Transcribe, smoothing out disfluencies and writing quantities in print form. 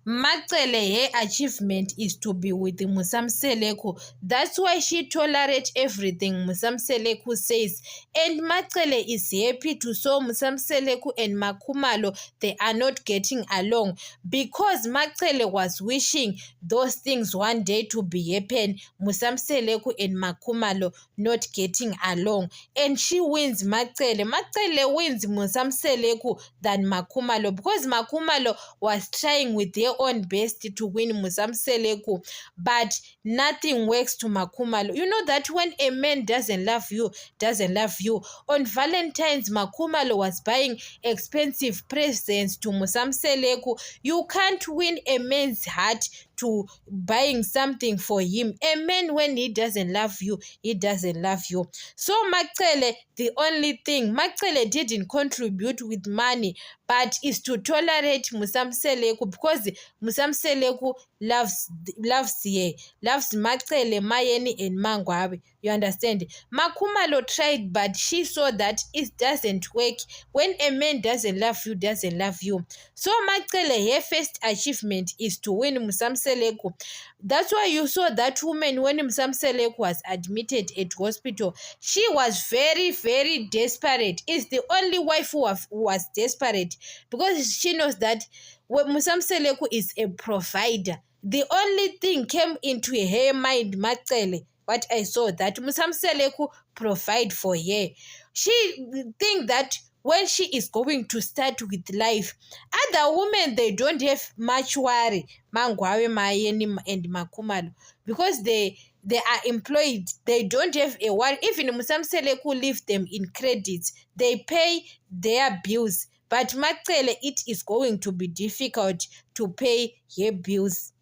Macele, her achievement is to be with Musamseleku. That's why she tolerates everything Musamseleku says. And Macele is happy to saw Musamseleku and Makumalo, they are not getting along. Because Macele was wishing those things one day to be happen. Musamseleku and Makumalo not getting along. And she wins Macele. Macele wins Musamseleku than Makumalo. Because Makumalo was trying with their own best to win Musamseleku, but nothing works to Makumalo. You know that when a man doesn't love you. On Valentine's, Makumalo was buying expensive presents to Musamseleku. You can't win a man's heart to buying something for him. A man, when he doesn't love you, he doesn't love you. So Macele, the only thing, Macele didn't contribute with money, but is to tolerate Musamseleku, because Musamseleku loves Macele, Mayeni, and Mangwabi. You understand? Makumalo tried, but she saw that it doesn't work. When a man doesn't love you. So Macele, her first achievement is to win Musamseleku. That's why you saw that woman when Musamseleku was admitted at hospital. She was very, very desperate. It's the only wife who was desperate, because she knows that Musamseleku is a provider. The only thing came into her mind, Macele, what I saw, that Musamseleku provide for her. She think that when she is going to start with life, other women, they don't have much worry, Mangwawe, Mayeni, and Makumalo, because they are employed. They don't have a worry. Even Musamseleku leave them in credits. They pay their bills. But Macele, it is going to be difficult to pay her bills.